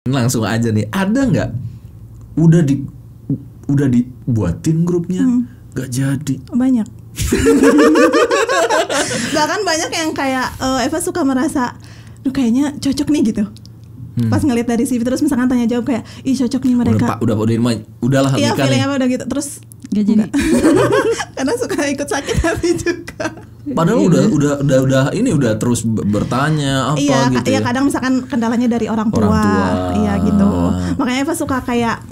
Langsung aja nih, ada nggak udah dibuatin grupnya nggak jadi? Banyak. Bahkan banyak yang kayak Eva suka merasa, duh kayaknya cocok nih gitu. Pas ngeliat dari CV terus misalkan tanya jawab kayak, ih cocok nih mereka. Udahlah iya, nikah feeling nih. apa udah gitu terus gak jadi. Karena suka ikut sakit hati juga. Padahal udah terus bertanya apa iya, gitu. Iya, kadang misalkan kendalanya dari orang tua. Iya gitu. Makanya Eva suka kayak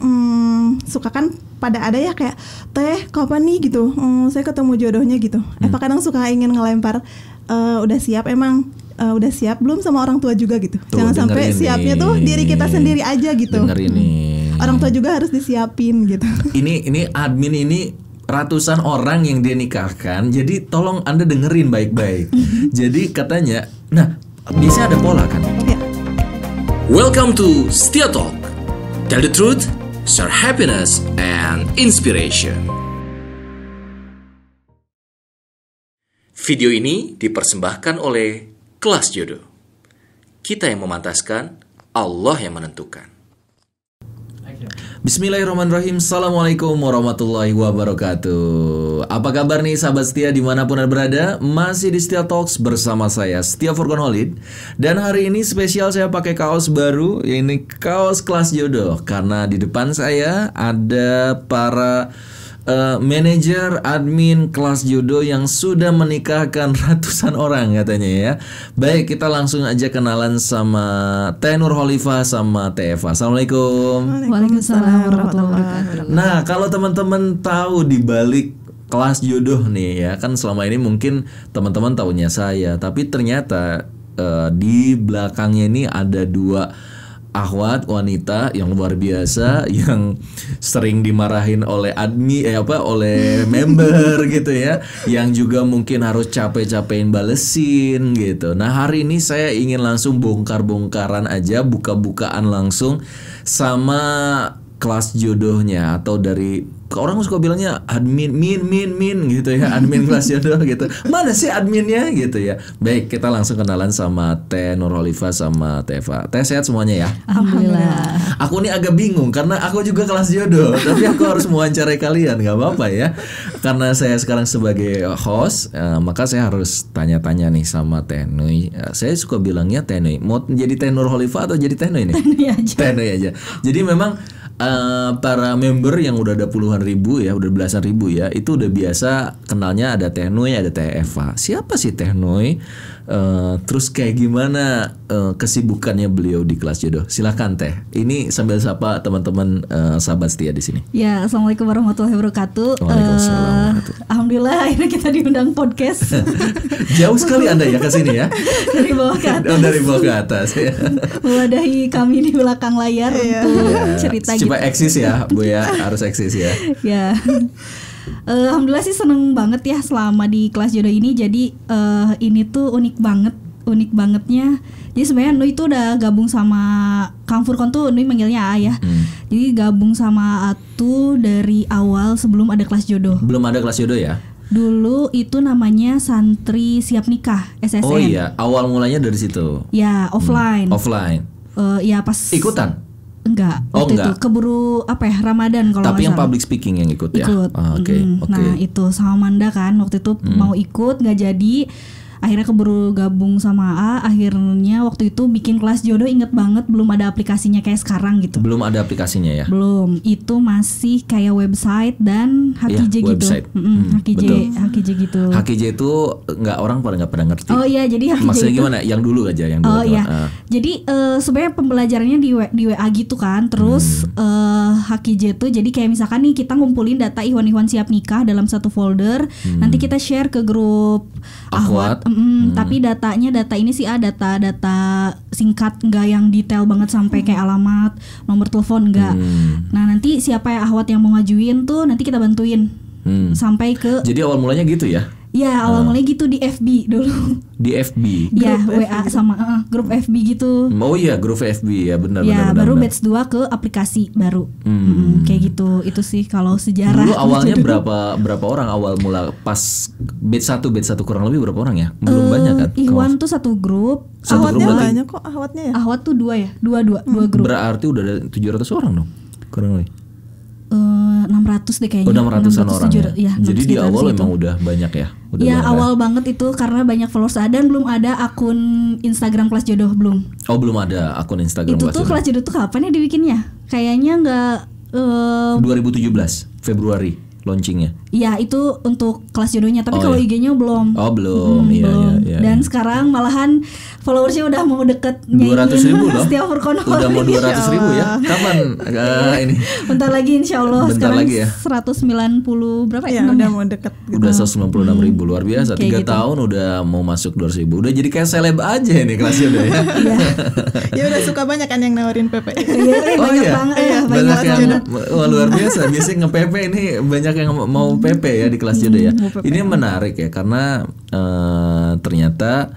suka kan pada ada ya kayak teh kapan nih gitu. Saya ketemu jodohnya gitu. Eva kadang suka ingin ngelempar udah siap emang. Udah siap belum sama orang tua juga gitu. Tuh, jangan sampai ini. Siapnya tuh diri kita sendiri aja gitu. Denger ini. Orang tua juga harus disiapin gitu. Ini admin ini ratusan orang yang dia nikahkan. Jadi tolong Anda dengerin baik-baik. Jadi katanya, nah biasanya ada pola kan. Ya. Welcome to Setia Talk. Tell the truth, share happiness and inspiration. Video ini dipersembahkan oleh Kelas Jodoh. Kita yang memantaskan, Allah yang menentukan. Bismillahirrahmanirrahim. Assalamualaikum warahmatullahi wabarakatuh. Apa kabar nih sahabat setia dimanapun Anda berada? Masih di Setia Talks bersama saya Setia Furqan Holid. Dan hari ini spesial saya pakai kaos baru, yaitu kaos Kelas Jodoh. Karena di depan saya ada para manajer admin Kelas Jodoh yang sudah menikahkan ratusan orang katanya ya. Baik, kita langsung aja kenalan sama Teh Nur Holifah sama Teh Eva. Assalamualaikum. Waalaikumsalam warahmatullahi wabarakatuh. Nah, kalau teman-teman tahu di balik Kelas Jodoh nih ya, kan selama ini mungkin teman-teman taunya saya, tapi ternyata di belakangnya ini ada dua akhwat wanita yang luar biasa yang sering dimarahin oleh oleh member gitu ya, yang juga mungkin harus capek-capekin balesin gitu. Nah, hari ini saya ingin langsung bongkar-bongkaran aja, buka-bukaan langsung sama Kelas Jodohnya, atau dari orang suka bilangnya admin min gitu ya, admin Kelas Jodoh gitu. Mana sih adminnya gitu ya. Baik, kita langsung kenalan sama Teh Nur Holifah sama Teh Eva. Teh, sehat semuanya ya? Alhamdulillah. Aku nih agak bingung karena aku juga Kelas Jodoh, tapi aku harus mewawancarai kalian, nggak apa-apa ya. Karena saya sekarang sebagai host, maka saya harus tanya-tanya nih sama Teh Nui. Saya suka bilangnya Teh Nui. Mau jadi Teh Nur Holifah atau jadi Teh Nui nih? Teh Nui aja. Jadi memang para member yang udah ada puluhan ribu ya, udah belasan ribu ya, itu udah biasa kenalnya ada Teh Nui, ada Teh Eva. Siapa sih Teh Nui? Terus kayak gimana kesibukannya beliau di Kelas Jodoh? Silakan Teh. Ini sambil sapa teman-teman sahabat setia di sini. Ya, assalamualaikum warahmatullahi wabarakatuh. Waalaikumsalam. Alhamdulillah akhirnya kita diundang podcast. Jauh sekali Anda ya ke sini ya. Dari bawah ke atas. Dari bawah ke atas ya. Mewadahi kami di belakang layar untuk cerita gitu. Coba eksis ya, Bu ya, harus eksis ya. Ya. Alhamdulillah sih seneng banget ya selama di Kelas Jodoh ini. Jadi ini tuh unik bangetnya. Jadi sebenarnya Nui tuh udah gabung sama Kang Furqan tuh, Nui manggilnya A ya. Jadi gabung sama Atu dari awal sebelum ada Kelas Jodoh. Belum ada Kelas Jodoh ya? Dulu itu namanya Santri Siap Nikah SSN. Oh iya, awal mulanya dari situ. Ya, offline. Offline. Ya pas Ikutan? Enggak, Oh, waktu enggak. itu keburu Ramadan kalau Tapi yang nggak salah. public speaking yang ikut ya? Ikut. Oke. Nah itu sama Manda kan waktu itu mau ikut nggak jadi. Akhirnya keburu gabung sama A. Akhirnya waktu itu bikin Kelas Jodoh, inget banget belum ada aplikasinya kayak sekarang gitu. Belum ada aplikasinya ya? Belum, itu masih kayak website dan HKJ Iya, gitu. website. HKJ gitu. HKJ itu nggak pada ngerti. Oh iya, jadi HKJ Maksudnya itu gimana? Yang dulu aja, yang dulu. Oh iya, jadi sebenarnya pembelajarannya di WA gitu kan. Terus HKJ itu jadi kayak misalkan nih kita ngumpulin data Ikhwan-Ikhwan siap nikah dalam satu folder. Nanti kita share ke grup Akhwat. Tapi data ini sih data singkat, nggak yang detail banget sampai kayak alamat, nomor telepon nggak. Nah nanti siapa ya akhwat yang mau ngajuin tuh nanti kita bantuin sampai ke. Jadi awal mulanya gitu ya? Ya awal mulai gitu di FB dulu. Di FB. Ya WA sama grup FB gitu. Oh iya, grup FB ya benar. Ya benar, baru benar. batch 2 ke aplikasi baru. Kayak gitu. Itu sih kalau sejarah. Dulu awalnya berapa orang awal mula pas batch 1 kurang lebih berapa orang ya? Belum banyak kan? Ikhwan tuh satu grup. Satu grup Ahwatnya berarti banyak kok, ahwatnya ya. Ahwat tuh 2 ya? Dua grup. berarti udah ada 700 orang dong. Kurang lebih. 600 deh kayaknya. Udah 600-an orang ya. Ya, Jadi di sekitar awal segitu. memang udah banyak ya. Udah Ya banyak awal banget itu karena banyak followers dan belum ada akun Instagram kelas jodoh belum. Oh belum ada akun Instagram Itu kelas tuh jodoh. kelas jodoh tuh kapan ya dibikinnya? Kayaknya nggak 2017 Februari launchingnya. ya itu untuk kelas jodohnya, tapi Oh, kalau iya. IG-nya belum. Oh belum, iya, belum. iya. Dan sekarang malahan followersnya udah mau deket 200.000 loh. Setiap Furqon Udah mau 200.000 ya? Kapan ini? Bentar lagi insya Allah. Bentar Sekarang lagi ya? 190 berapa ya? Iya, udah mau deket gitu. Udah 196.000 luar biasa. 3 Kayak gitu. tahun udah mau masuk 200.000. Udah jadi kayak seleb aja ini kelasnya udah ya. Iya. Ya udah suka banyak kan yang nawarin PP. Iya, banyak banget. Banyak yang banget. wah, luar biasa. Biasanya nge-PP ini banyak yang mau PP ya di kelas jodoh ya. Ini menarik ya karena ternyata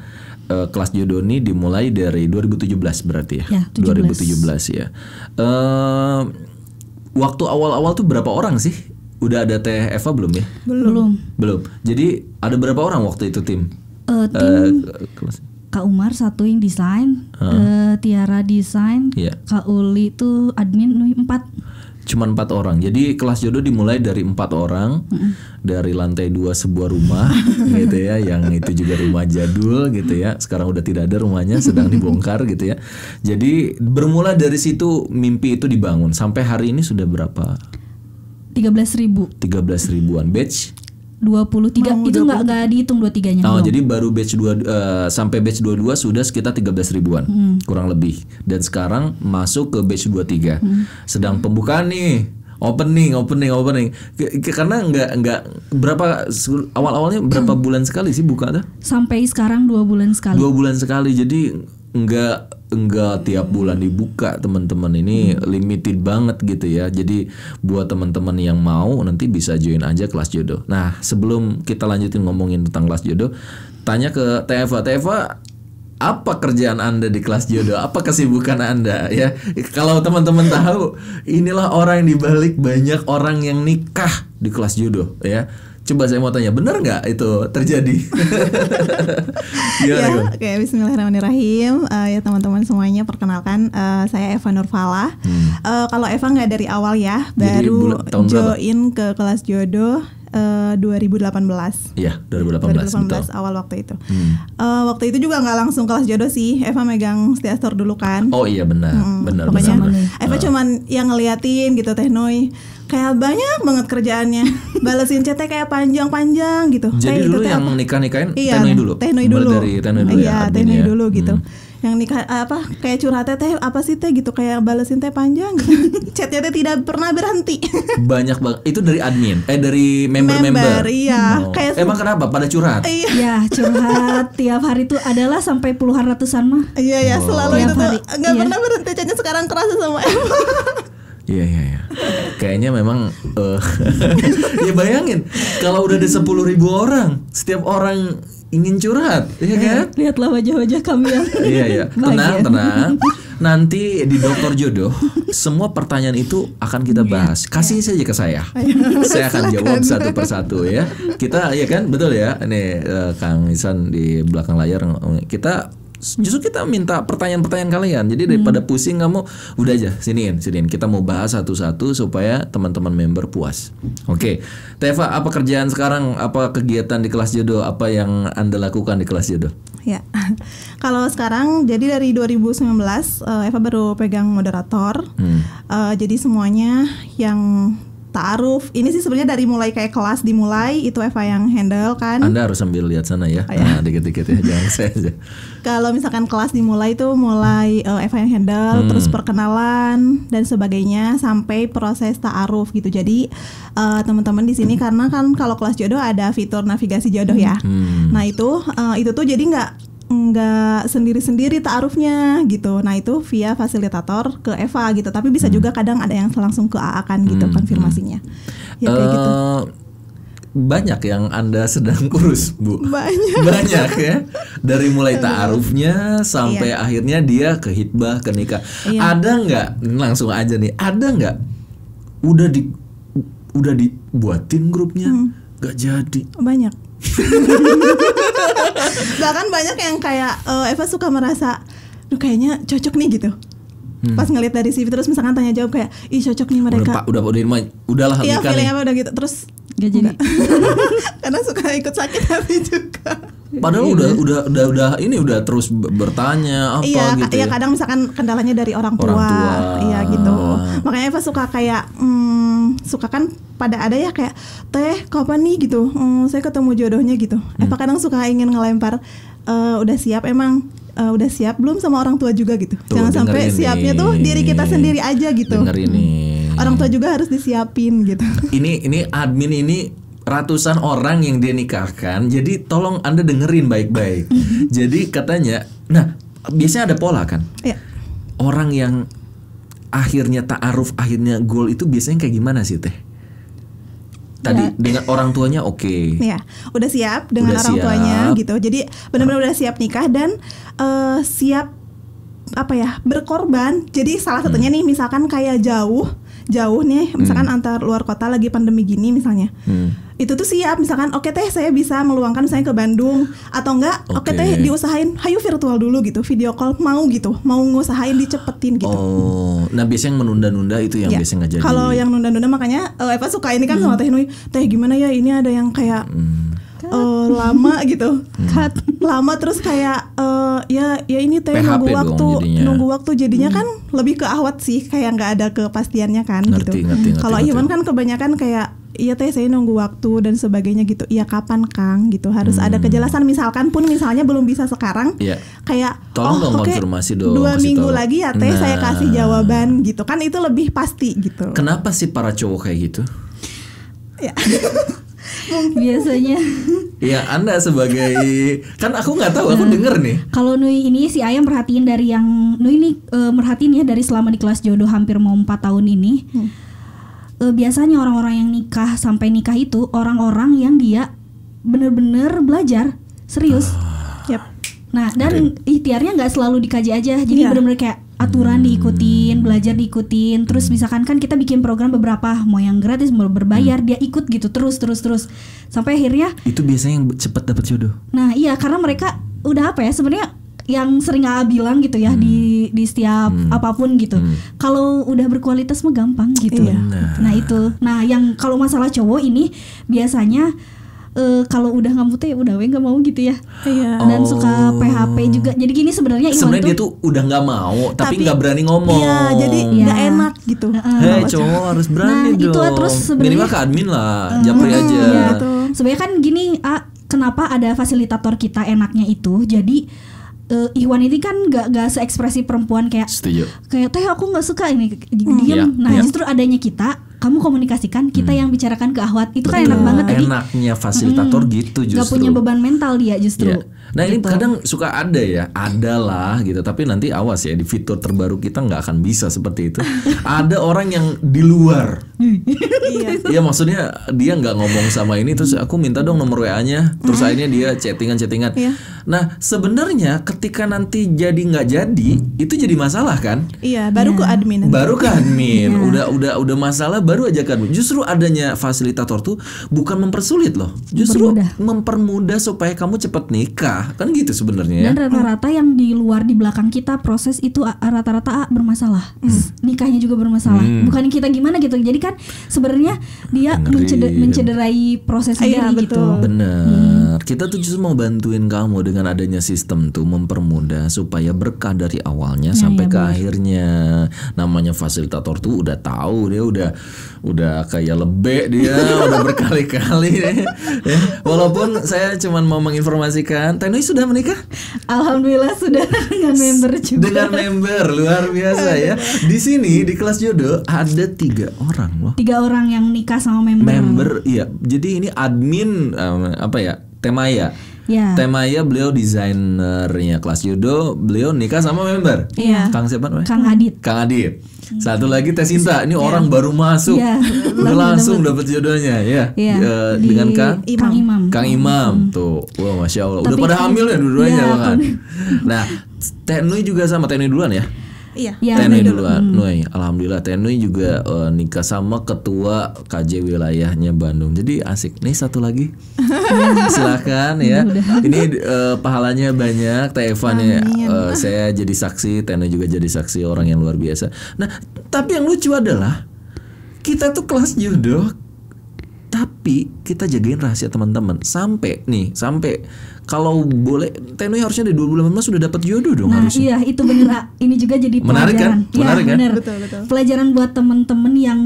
kelas jodoh ini dimulai dari 2017 berarti ya. Ya, 2017 ya. Waktu awal-awal tuh berapa orang sih? Udah ada Teh Eva belum ya? Belum. Jadi ada berapa orang waktu itu tim? Tim Kelas. Kak Umar satu yang desain, Tiara desain, Iya. Kak Uli tuh admin, 4. Cuman 4 orang. Jadi kelas jodoh dimulai dari 4 orang dari lantai 2 sebuah rumah gitu ya, yang itu juga rumah jadul gitu ya. Sekarang udah tidak ada rumahnya, sedang dibongkar gitu ya. Jadi bermula dari situ mimpi itu dibangun. Sampai hari ini sudah berapa? 13.000. 13.000-an batch. 23 itu nggak dihitung 23-nya. Oh, jadi baru batch 2 sampai batch 22 sudah sekitar 13.000-an kurang lebih. Dan sekarang masuk ke batch 23. Sedang pembukaan nih. Opening. Karena nggak berapa awal-awalnya berapa bulan sekali sih buka tuh? Sampai sekarang 2 bulan sekali. 2 bulan sekali. Jadi enggak tiap bulan dibuka, teman-teman. Ini limited banget gitu ya. Jadi buat teman-teman yang mau nanti bisa join aja kelas jodoh. Nah, sebelum kita lanjutin ngomongin tentang kelas jodoh, tanya ke Teh Eva, apa kerjaan Anda di kelas jodoh? Apa kesibukan Anda ya? Kalau teman-teman tahu, inilah orang yang dibalik banyak orang yang nikah di kelas jodoh ya. Coba saya mau tanya, benar nggak itu terjadi? Ya, oke, bismillahirrahmanirrahim. Ya teman-teman semuanya, perkenalkan saya Eva Nurfala. Kalau Eva nggak dari awal ya, Jadi baru tahun berapa? join ke kelas jodoh 2018. Iya, 2018 betul. Awal waktu itu. Waktu itu juga nggak langsung kelas jodoh sih. Eva megang Stiastor dulu kan. Oh iya benar. Pokoknya benar. Eva cuman yang ngeliatin gitu, Teh Noi. Kayak banyak banget kerjaannya. Balesin chatnya kayak panjang-panjang gitu. Jadi kayak dulu itu, Teh, yang apa? nikah-nikahin Iya, Teh Noi dulu. Teh Noi Mulai dulu. dari Teh Noi dulu Iya, ya. Teh adminnya Noi ya. dulu gitu. Yang nikah kayak curhatnya Teh apa sih Teh gitu, kayak balesin Teh panjang gitu. Chatnya Teh tidak pernah berhenti. Banyak banget. Itu dari admin, dari member-member. Iya. Oh. Kayak Emang kenapa? Pada curhat? Iya. Ya curhat tiap hari tuh adalah sampai puluhan ratusan mah. Iya ya, selalu Tiap itu tuh hari. nggak Iya. pernah berhenti. Chatnya sekarang kerasa sama Eva. Iya. Kayaknya memang ya bayangin kalau udah ada 10.000 orang, setiap orang ingin curhat, ya kan? Lihatlah wajah-wajah kami yang Iya. bahagia. Tenang. Nanti di Dokter Jodoh semua pertanyaan itu akan kita bahas. Kasih saja ke saya. Saya akan jawab satu persatu ya. Kita ya kan betul ya. Ini Kang Isan di belakang layar, kita justru kita minta pertanyaan-pertanyaan kalian. Jadi daripada pusing kamu, udah aja siniin. Kita mau bahas satu-satu supaya teman-teman member puas. Oke. Teva, apa kerjaan sekarang? Apa kegiatan di kelas jodoh? Apa yang Anda lakukan di kelas jodoh? Ya, kalau sekarang jadi dari 2019 Eva baru pegang moderator. Jadi semuanya yang ta'aruf ini sih sebenarnya dari mulai kayak kelas dimulai itu Eva yang handle kan. Anda harus sambil lihat sana ya. Nah, dikit-dikit ya, jangan saya aja. Kalau misalkan kelas dimulai itu mulai Eva yang handle, terus perkenalan dan sebagainya sampai proses ta'aruf gitu. Jadi teman-teman di sini karena kan kalau kelas jodoh ada fitur navigasi jodoh ya. Nah itu tuh jadi nggak sendiri-sendiri ta'arufnya gitu. Nah itu via fasilitator ke Eva gitu. Tapi bisa juga kadang ada yang langsung ke AA kan gitu konfirmasinya. Ya kayak gitu. banyak yang Anda sedang urus, Bu. Banyak ya. Dari mulai ta'arufnya sampai akhirnya dia ke hitbah, ke nikah. Ada nggak? Langsung aja nih. Ada nggak? Udah dibuatin grupnya, nggak jadi. Banyak. Bahkan banyak yang kayak Eva suka merasa, duh kayaknya cocok nih gitu. Pas ngeliat dari CV terus misalkan tanya jawab kayak, ih cocok nih mereka. Udahlah iya, nikah feelingnya nih. udah gitu terus Gak jadi. karena suka ikut sakit hati juga. Padahal udah terus bertanya apa gitu. Iya, kadang misalkan kendalanya dari orang tua. Iya gitu. Makanya Eva suka kayak suka kan pada ada ya kayak, teh kapan nih gitu. Saya ketemu jodohnya gitu. Eva kadang suka ingin ngelempar, udah siap emang. Udah siap belum sama orang tua juga gitu. Tuh, jangan sampai ini. siapnya tuh diri kita sendiri aja gitu. Denger ini. Orang tua juga harus disiapin gitu. Ini admin ini ratusan orang yang dia nikahkan. Jadi tolong Anda dengerin baik-baik. Jadi katanya, nah biasanya ada pola kan. Iya. Orang yang akhirnya ta'aruf, akhirnya goal itu biasanya kayak gimana sih Teh? Tadi dengan orang tuanya oke. Iya, udah siap dengan Udah orang siap. tuanya gitu. Jadi benar-benar udah siap nikah dan siap apa ya, berkorban. Jadi salah satunya nih misalkan kayak jauh nih, misalkan antar luar kota lagi pandemi gini misalnya. Itu tuh siap misalkan oke teh saya bisa meluangkan misalnya ke Bandung atau enggak oke teh diusahain hayu virtual dulu gitu, video call mau gitu, mau ngusahain dicepetin gitu. Oh, nah biasanya yang menunda-nunda itu yang Ya, biasanya nggak jadi. kalau yang nunda-nunda makanya Eva suka ini kan sama Teh Nui, teh gimana ya ini ada yang kayak lama gitu, lama terus kayak ya ini teh PHP nunggu waktu jadinya kan lebih ke ahwat sih, kayak nggak ada kepastiannya kan Ngerti. Kalau Iwan kan kebanyakan kayak iya teh saya nunggu waktu dan sebagainya gitu. Iya kapan Kang gitu, harus ada kejelasan. Misalnya belum bisa sekarang, kayak tolong dong oke, konfirmasi dong, 2 kasih minggu tahu. lagi ya teh saya kasih jawaban gitu kan, itu lebih pasti gitu. Kenapa sih para cowok kayak gitu? Ya. Biasanya. Ya Anda sebagai kan aku nggak tahu, aku denger nih. Kalau Nui ini si Ayam merhatiin dari yang Nui ini merhatiin ya dari selama di kelas jodoh hampir mau 4 tahun ini. Biasanya orang-orang yang nikah sampai nikah itu orang-orang yang dia bener-bener belajar serius. Yap. Nah dan ikhtiarnya nggak selalu dikaji aja, jadi bener-bener kayak aturan diikutin, belajar diikutin. Terus misalkan kan kita bikin program beberapa, mau yang gratis mau berbayar, dia ikut gitu terus sampai akhirnya. Itu biasanya yang cepet dapet jodoh. Nah iya, karena mereka udah apa ya sebenarnya yang sering AA bilang gitu ya di setiap apapun gitu. Kalau udah berkualitas mah gampang gitu. Nah itu. Nah yang kalau masalah cowok ini biasanya kalau udah nggak mute udah nggak mau gitu ya. Dan suka PHP juga. Jadi gini sebenarnya dia tuh udah nggak mau tapi nggak berani ngomong. Iya, jadi nggak enak gitu. Hei cowok harus berani dong. Itu terus minimal ke admin lah, japri aja. Iya. Sebenarnya kan gini, kenapa ada fasilitator kita enaknya itu. Jadi Ikhwan ini kan gak seekspresi perempuan kayak Setuju. Kayak teh aku nggak suka ini diam. Justru adanya kita, kamu komunikasikan, kita yang bicarakan ke Ahwat, itu kan enak banget. Jadi enaknya fasilitator gitu justru. Gak punya beban mental dia justru. Nah ini kadang suka ada lah gitu. Tapi nanti awas ya, di fitur terbaru kita nggak akan bisa seperti itu. Ada orang yang di luar. Iya maksudnya dia nggak ngomong sama ini, terus aku minta dong nomor WA-nya, terus akhirnya dia chattingan. Nah sebenarnya ketika nanti jadi nggak jadi, itu jadi masalah kan? Iya, baru ke admin. Baru ke admin. Udah masalah baru aja ke admin. Justru adanya fasilitator tuh bukan mempersulit loh, justru mempermudah supaya kamu cepat nikah. Kan gitu sebenarnya. Dan rata-rata yang di luar di belakang kita proses itu rata-rata bermasalah. Nikahnya juga bermasalah. Bukan kita gimana gitu. Jadi kan sebenarnya dia mencederai proses sendiri gitu. Bener. Kita tuh justru mau bantuin kamu dengan adanya sistem tuh, mempermudah supaya berkah dari awalnya sampai ke akhirnya. Namanya fasilitator tuh udah tahu, dia udah kayak lebek dia, udah berkali-kali ya. Walaupun saya cuman mau menginformasikan, Teh Nui sudah menikah? Alhamdulillah sudah dengan member juga. Dengan member, luar biasa ya. Di sini di kelas jodoh ada 3 orang loh. 3 orang yang nikah sama member. Member, iya. Jadi ini admin Temaya. Ya. Teh Maya beliau desainernya kelas judo, beliau nikah sama member. Iya. Kang siapa namanya? Kang Adit. Kang Adit. Satu lagi Teh Sinta, ini orang baru masuk, Iya. udah langsung dapat jodohnya ya. Iya. Dengan Di- Kang Imam. Kang Imam tuh, wah masya Allah, udah Tapi pada hamil ya dua-duanya Iya, bahkan. Nah, Teh Nui juga sama, Teh Nui duluan ya. Iya. Ya, Teh Nui duluan, Nui, alhamdulillah Teh Nui juga nikah sama ketua KJ wilayahnya Bandung. Jadi asik. Nih satu lagi, silakan ya. Ini pahalanya banyak. Teh Evan ya, saya jadi saksi, Teh Nui juga jadi saksi, orang yang luar biasa. Nah, tapi yang lucu adalah kita tuh kelas judo, tapi kita jagain rahasia teman-teman sampai kalau boleh Teh Nui harusnya dari 2018 sudah dapat jodoh dong Nah, harusnya. iya itu bener. Ini juga jadi Menarik kan? pelajaran. Iya, Menarik kan? bener. Betul. Pelajaran buat temen-temen yang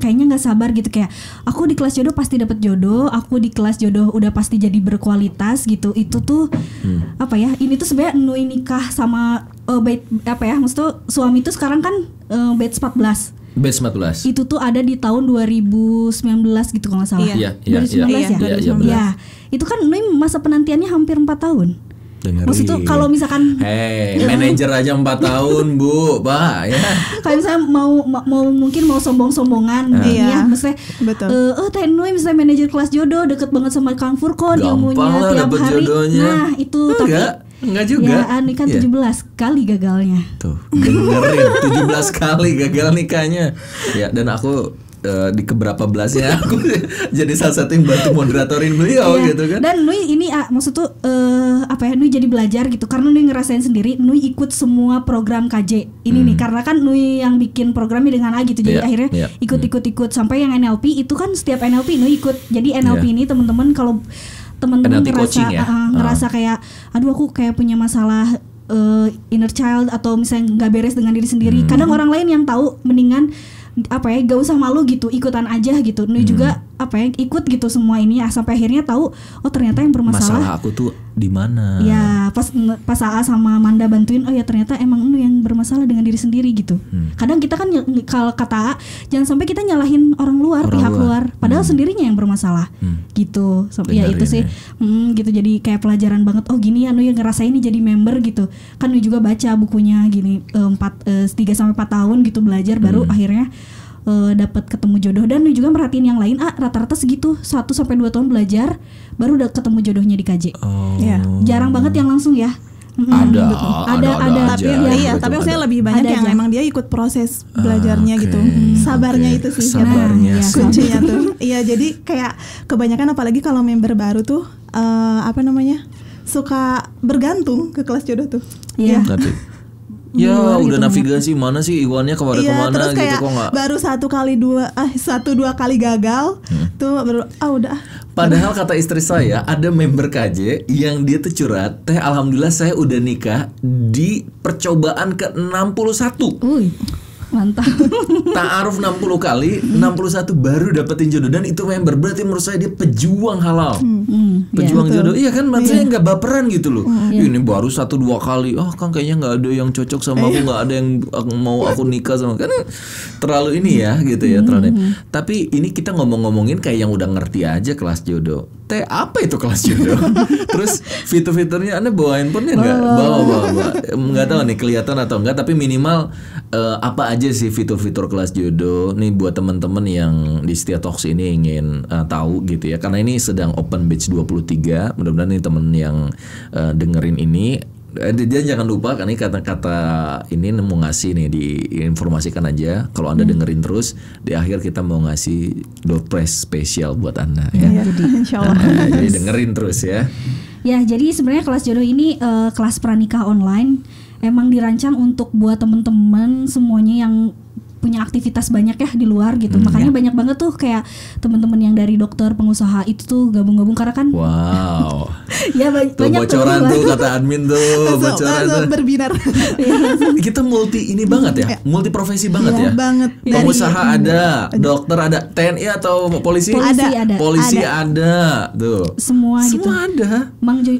kayaknya nggak sabar gitu, kayak aku di kelas jodoh pasti dapat jodoh, aku di kelas jodoh udah pasti jadi berkualitas gitu. Itu tuh ini tuh sebenarnya Nui nikah sama maksud tuh suami tuh sekarang kan batch 14. Batch 14. Itu tuh ada di tahun 2019 gitu kalau nggak salah. Iya. 2019 ya. Iya, benar. Ya. Itu kan Nui masa penantiannya hampir 4 tahun. Dengerin. Maksud tuh kalau misalkan manajer aja 4 tahun Bu, Pak ya. kayak misalnya mungkin mau sombong-sombongan Iya. ya, maksudnya Betul. Teh Nui misalnya manajer kelas jodoh deket banget sama Kang Furkon, Gampang ilmunya lah tiap dapet hari. jodohnya. Nah itu Enggak juga. ya Ani kan Iya. 17 kali gagalnya. Tuh, dengerin 17 kali gagal nikahnya. Ya, dan aku di keberapa belasnya aku jadi salah satu yang bantu moderatorin beliau Iya. gitu kan. Dan Nui ini maksud tuh Nui jadi belajar gitu, karena Nui ngerasain sendiri. Nui ikut semua program KJ ini nih, karena kan Nui yang bikin programnya dengan A gitu, jadi Iya, akhirnya iya. ikut sampai yang NLP itu kan setiap NLP Nui ikut. Jadi NLP Iya. ini teman-teman kalau teman-teman NLP ngerasa coaching ya? ngerasa kayak aduh aku kayak punya masalah inner child atau misalnya nggak beres dengan diri sendiri. Kadang orang lain yang tahu, mendingan gak usah malu gitu, ikutan aja gitu. Nui juga ikut gitu semua ini sampai akhirnya tahu ternyata yang bermasalah Masalah aku tuh di mana? ya pas AA sama Manda bantuin, ya ternyata emang Nui yang bermasalah dengan diri sendiri gitu. Kadang kita kan kalau kata AA, jangan sampai kita nyalahin orang luar, pihak luar, padahal sendirinya yang bermasalah gitu. Ya Benar itu sih gitu, jadi kayak pelajaran banget. Oh gini ya Nui yang ngerasain nih jadi member gitu kan. Nui juga baca bukunya gini 3-4 tahun gitu belajar, baru akhirnya dapat ketemu jodoh. Dan Nui juga merhatiin yang lain, rata-rata segitu 1-2 tahun belajar baru udah ketemu jodohnya di KJ. Oh. Iya. Jarang banget yang langsung ya. Ada Tapi aja. iya, Betul, tapi maksudnya ada. lebih banyak Ada yang aja. emang dia ikut proses belajarnya Oke, gitu. Sabarnya oke. itu sih. Sabarnya Nah, sih. Kuncinya tuh. Iya, jadi kayak kebanyakan apalagi kalau member baru tuh suka bergantung ke kelas jodoh tuh. Iya. Nanti. Di Ya luar udah gitu navigasi mana sih Iwannya kemana Iya, terus gitu kayak kok nggak. baru 1-2 kali gagal tuh baru udah. Padahal kata istri saya ada member KJ yang dia tuh curhat, Teh alhamdulillah saya udah nikah di percobaan ke 61. Uy, mantap. Ta'aruf 60 kali, 61 baru dapetin jodoh, dan itu member. Berarti menurut saya dia pejuang halal. Pejuang betul. jodoh. Iya kan, maksudnya nggak baperan gitu loh. Ini baru 1-2 kali. Oh, Kang kayaknya nggak ada yang cocok sama aku, nggak ada yang mau aku nikah sama. Kan terlalu ini ya gitu ya, terlalu. Tapi ini kita ngomongin kayak yang udah ngerti aja kelas jodoh. Teh apa itu kelas jodoh? Terus fitur-fiturnya Anda bawa handphonenya nggak? Bawa. Nggak tahu nih kelihatan atau enggak, tapi minimal apa aja sih fitur-fitur kelas jodoh nih buat teman-teman yang di Setia Talks ini ingin tahu gitu ya, karena ini sedang open batch 23. Mudah-mudahan nih temen yang dengerin ini dia jangan lupa, kan ini kata-kata ini mau ngasih nih, diinformasikan aja kalau Anda dengerin terus, di akhir kita mau ngasih door prize spesial buat Anda ya. Iya, insyaallah. Jadi dengerin terus ya. Ya, jadi sebenarnya kelas jodoh ini kelas pranikah online, emang dirancang untuk buat temen-temen semuanya yang punya aktivitas banyak ya di luar gitu. Makanya banyak banget tuh kayak temen-temen yang dari dokter, pengusaha itu tuh gabung-gabung, karena kan Wow. ya Tuh banyak bocoran tuh kata admin tuh, bocoran tuh. berbinar. Kita multi ini banget ya, multi profesi banget ya. Banget. Pengusaha ada, dokter ada, TNI atau polisi? Polisi ada. Tuh. semua gitu. Semua ada.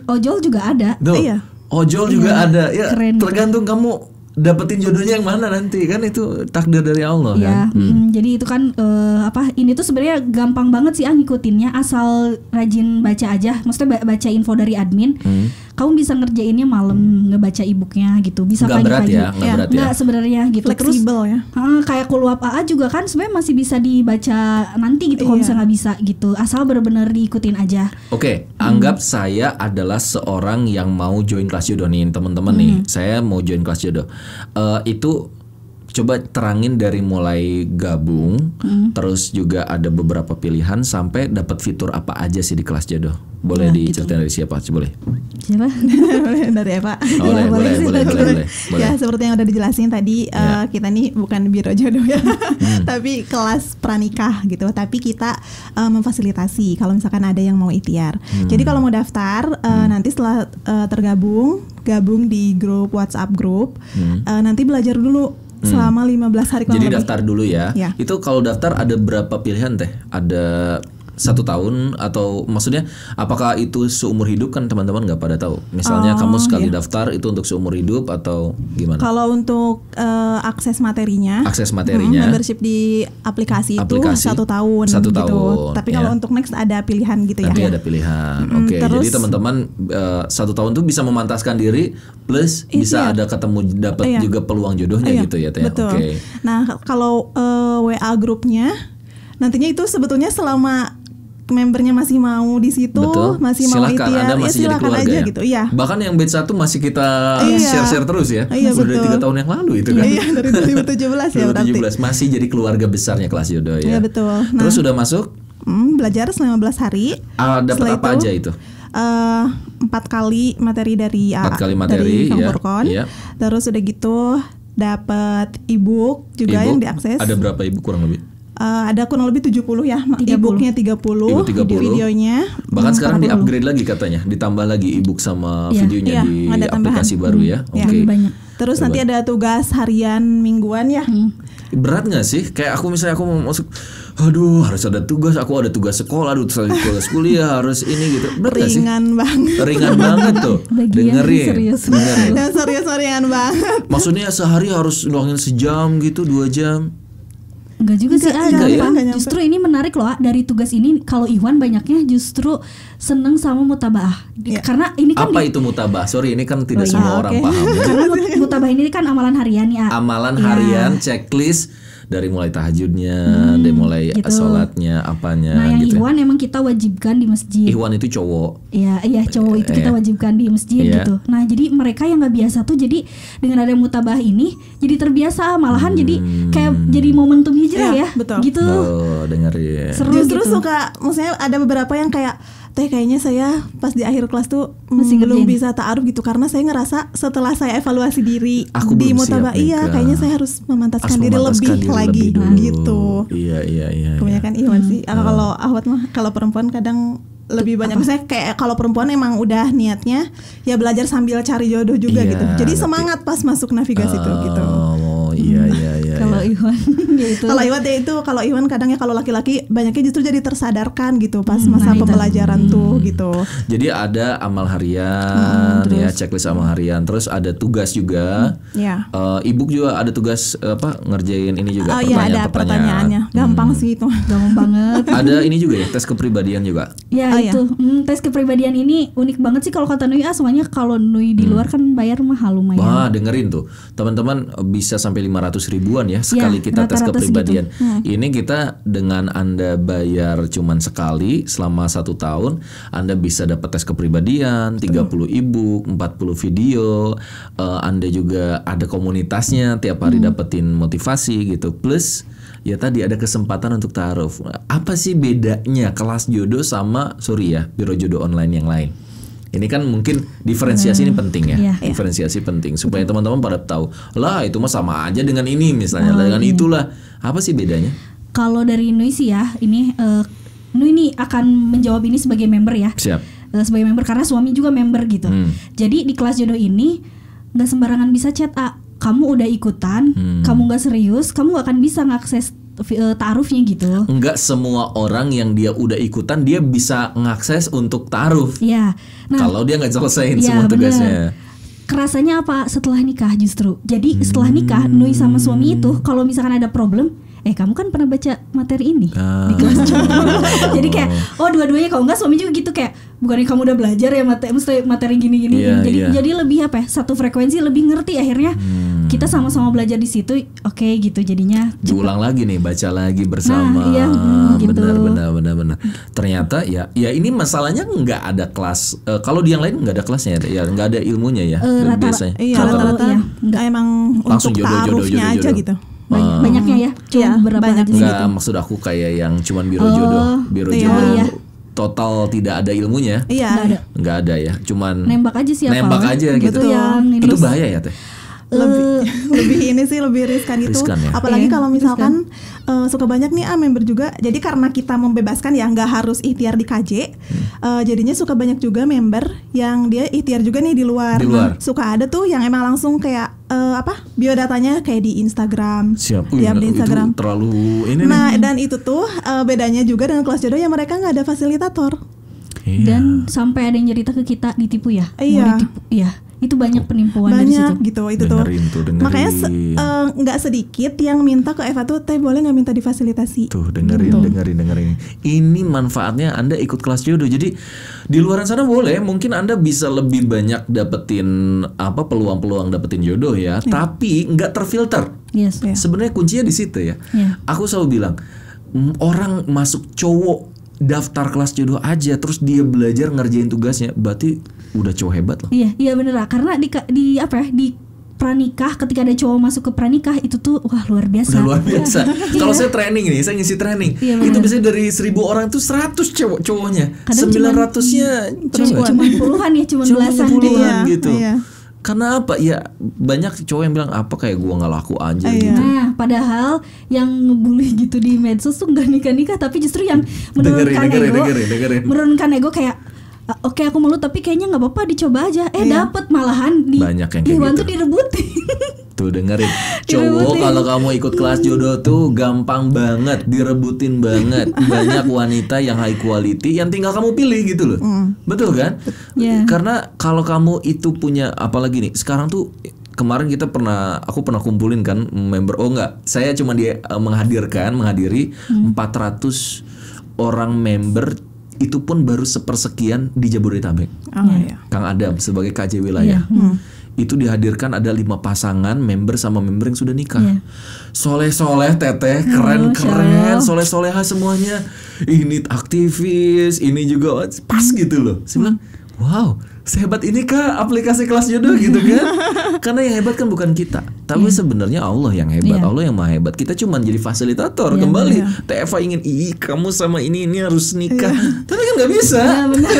Ojol juga ada. Tuh. Iya. Ojol juga ada. Ya, keren. tergantung kamu dapetin jodohnya yang mana nanti, kan itu takdir dari Allah Ya, kan. jadi itu kan ini tuh sebenarnya gampang banget sih ngikutinnya, asal rajin baca aja. Maksudnya baca info dari admin. Kamu bisa ngerjainnya malam, ngebaca e-booknya gitu. Bisa Nggak berat pagi-pagi. ya, nggak berat ya. Nggak sebenarnya gitu. Fleksibel ya. Kayak Qul AA juga kan sebenarnya masih bisa dibaca nanti gitu kalau Iya. misalnya nggak bisa gitu. Asal benar-benar diikutin aja. Oke, anggap saya adalah seorang yang mau join kelas jodoh nih teman-teman nih. Saya mau join kelas jodoh. Itu coba terangin dari mulai gabung, terus juga ada beberapa pilihan sampai dapat fitur apa aja sih di kelas jodoh. Boleh diceritain dari siapa? Boleh. Siapa? Dari Eva. Boleh. Ya seperti yang udah dijelasin tadi, kita nih bukan biro jodoh ya, tapi kelas pranikah gitu. Tapi kita memfasilitasi kalau misalkan ada yang mau ikhtiar. Jadi kalau mau daftar, nanti setelah gabung di grup WhatsApp grup, nanti belajar dulu selama 15 hari kurang Jadi lebih. daftar dulu ya. Ya. Itu kalau daftar ada berapa pilihan teh? Ada 1 tahun atau maksudnya apakah itu seumur hidup, kan teman-teman nggak pada tahu. Misalnya kamu sekali daftar itu untuk seumur hidup atau gimana? Kalau untuk akses materinya, membership di aplikasi itu 1 tahun. 1 gitu. tahun, Tapi ya. kalau untuk next ada pilihan gitu Nanti ya. ada pilihan. Oke, terus- jadi teman-teman 1 tahun tuh bisa memantaskan diri plus bisa ada ketemu dapat juga peluang jodohnya gitu ya teh. Betul. Oke. Nah kalau WA grupnya nantinya itu sebetulnya selama membernya masih mau di situ, Betul. masih mau Silakan, ikhtiar, Anda masih jadi silakan keluarga aja ya. gitu. Iya. Bahkan yang batch 1 masih kita Iya. share-share terus ya. Iya, Udah dari betul. 3 tahun yang lalu itu kan. Iya dari 2017 ya berarti. 2017 masih jadi keluarga besarnya kelas jodoh ya. Iya betul. Nah, Terus sudah masuk, belajar selama 15 hari. dapat Setelah apa aja itu? 4 kali materi dari 4 kali materi, dari ya. Furqon. Iya. Terus udah gitu dapat e-book juga yang diakses. Ada berapa e-book kurang lebih? Ada kurang lebih 70 ya, 30. e-booknya 30, E-book 30. video-videonya. Bahkan sekarang 40. di-upgrade lagi katanya, ditambah lagi e-book sama Iya. videonya Iya, di ada tambahan. aplikasi baru ya. Iya. Oke. Lebih banyak. Terus nanti ada tugas harian mingguan ya. Berat nggak sih? Kayak aku misalnya aku mau masuk, aduh harus ada tugas, aku ada tugas sekolah, aduh tugas kuliah, harus ini gitu. Berat nggak sih? Ringan banget. Ringan banget tuh. Bagian serius. Dengerin. Ya serius ringan banget. Maksudnya sehari harus luangin sejam gitu, 2 jam. Enggak juga sih, Enggak gampang. ya? Enggak nyampe. Justru ini menarik loh, dari tugas ini kalau Iwan banyaknya justru seneng sama mutabaah. Iya. Karena ini kan Apa itu mutabah? Sorry, ini kan tidak Oh, iya, semua orang oke. paham ya. karena mutabaah ini kan amalan harian ya. Amalan Iya. harian, checklist dari mulai tahajudnya, dari mulai gitu. sholatnya, apanya Nah, yang gitu. Iwan emang kita wajibkan di masjid. Ikhwan itu cowok. Iya cowok itu kita wajibkan di masjid Iya. gitu. Nah jadi mereka yang nggak biasa tuh jadi dengan ada mutabah ini jadi terbiasa, malahan jadi kayak jadi momentum hijrah Iya, ya. betul. Gitu. Oh, dengerin. Seru Justru gitu. suka, maksudnya ada beberapa yang kayak teh kayaknya saya pas di akhir kelas tuh Masih belum ngerjain. bisa ta'aruf gitu, karena saya ngerasa setelah saya evaluasi diri Aku di belum mutabah siap, iya Mika. kayaknya saya harus memantaskan diri Memantaskan lebih diri lagi lebih dulu. gitu. Iya. Kebanyakan Iwan sih. Kalau Ahwat mah, kalau perempuan kadang lebih banyak. Misalnya kayak kalau perempuan emang udah niatnya ya belajar sambil cari jodoh juga Iya, gitu. Jadi ngerti. semangat pas masuk navigasi tuh gitu. Oh, iya. Kalau Iwan ya itu. Kalau Iwan ya itu, kalau Iwan kadang ya kalau laki-laki banyaknya justru jadi tersadarkan gitu pas masa nah itu. pembelajaran tuh gitu. Jadi ada amal harian, ya checklist amal harian. Terus ada tugas juga. Ya. E-book juga ada tugas ngerjain ini juga. Oh iya ada pertanyaannya. Gampang sih itu. gampang banget. Ada ini juga ya, tes kepribadian juga. Ya Oh, itu tes kepribadian ini unik banget sih kalau kata Nui. Soalnya kalau Nui di luar kan bayar mahal lumayan. Wah, dengerin tuh. Teman-teman bisa sampai 500 ribuan ya sekali kita tes rata-rata kepribadian. segitu. Ini kita dengan Anda bayar cuman sekali selama 1 tahun, Anda bisa dapat tes kepribadian, 30 e-book, 40 video. Anda juga ada komunitasnya, tiap hari dapetin motivasi gitu. Plus ya tadi ada kesempatan untuk ta'aruf. Apa sih bedanya kelas jodoh sama biro jodoh online yang lain? Ini kan mungkin diferensiasi ini penting ya. Iya. Diferensiasi penting supaya teman-teman pada tahu. Lah itu mah sama aja dengan ini misalnya, dengan itulah. Apa sih bedanya? Kalau dari Nui sih ya, ini Nui nih akan menjawab ini sebagai member ya. Siap. Sebagai member karena suami juga member gitu. Jadi di kelas jodoh ini nggak sembarangan bisa chat kamu udah ikutan, kamu nggak serius, kamu nggak akan bisa ngakses ta'arufnya gitu. Enggak semua orang yang dia udah ikutan dia bisa ngakses untuk ta'aruf. Ya, nah Kalau dia nggak selesaiin iya, semua tugasnya. bener. kerasanya apa setelah nikah justru. Jadi setelah nikah Nui sama suami itu kalau misalkan ada problem, kamu kan pernah baca materi ini di kelas jodoh. Jadi kayak dua-duanya kalau enggak suami juga gitu kayak bukannya kamu udah belajar ya materi gini-gini. Jadi lebih apa ya, satu frekuensi, lebih ngerti akhirnya. Kita sama-sama belajar di situ, oke gitu jadinya. Diulang lagi nih, baca lagi bersama. Gitu. Benar. Ternyata ya ini masalahnya nggak ada kelas. Kalau di yang lain nggak ada kelasnya ya, nggak ada ilmunya ya. Biasanya. Iya, rata-rata emang langsung untuk jodoh ta'arufnya aja gitu. Banyaknya ya, cuma beberapa banyak aja sih. Nggak, maksud aku kayak yang cuman biro jodoh total tidak ada ilmunya. Iya. Nggak ada ya, cuman nembak aja sih nembak aja gitu. Itu bahaya ya Teh. Lebih ini sih lebih riskan gitu. Ya? Apalagi kalau misalkan suka banyak nih member juga. Jadi karena kita membebaskan ya, nggak harus ikhtiar di KJ. Jadinya suka banyak juga member yang dia ikhtiar juga nih di luar. Nah, suka ada tuh yang emang langsung kayak biodatanya kayak di Instagram. Siap. Di Instagram. Itu terlalu ini. Nah, dan itu tuh bedanya juga dengan kelas jodoh yang mereka nggak ada fasilitator. Dan sampai ada yang cerita ke kita ditipu ya. Iya. Ditipu. Iya. Itu banyak penipuan dari situ. Gitu itu dengerin. Makanya nggak sedikit yang minta ke Eva tuh, Teh boleh nggak minta difasilitasi? Tuh dengerin. Ini manfaatnya Anda ikut kelas jodoh. Jadi di luar sana boleh, mungkin Anda bisa lebih banyak dapetin peluang-peluang dapetin jodoh ya. Tapi nggak terfilter. Yes. Sebenarnya kuncinya di situ ya. Aku selalu bilang orang masuk cowok daftar kelas jodoh aja terus dia belajar ngerjain tugasnya, berarti udah cowok hebat loh. Iya bener lah, karena di pranikah, ketika ada cowok masuk ke pranikah itu tuh luar biasa. Udah luar biasa. Kalau saya training nih, saya ngisi training, itu biasanya dari 1000 orang tuh 100 cowoknya, 900-nya cuma puluhan ya, cuma belasan gitu. Karena apa ya, banyak cowok yang bilang apa kayak gua nggak laku aja gitu. Nah, padahal yang ngebully gitu di medsos tuh nggak nikah, tapi justru yang menurunkan ego kayak oke, aku malu tapi kayaknya nggak apa-apa, dicoba aja. Dapet malahan banyak yang kayak gitu. Direbutin. Tuh dengerin, cowok kalau kamu ikut kelas jodoh tuh gampang banget, direbutin banget. Banyak wanita yang high quality yang tinggal kamu pilih gitu loh. Betul kan? Karena kalau kamu itu punya, apalagi nih sekarang tuh, kemarin aku pernah kumpulin kan member, saya cuma menghadiri 400 orang member, itu pun baru sepersekian di Jabodetabek. Kang Adam sebagai KJ wilayah. Itu dihadirkan ada 5 pasangan member sama member yang sudah nikah. Soleh-soleh Teteh, keren-keren, soleh-soleha semuanya. Ini aktivis, ini juga pas gitu loh. Saya bilang, wow, sehebat ini kah aplikasi kelas jodoh gitu kan? Karena yang hebat kan bukan kita, tapi sebenarnya Allah yang hebat, Allah yang maha hebat. Kita cuma jadi fasilitator. Kembali, TFA ingin, kamu sama ini harus nikah, tapi kan nggak bisa. Benar.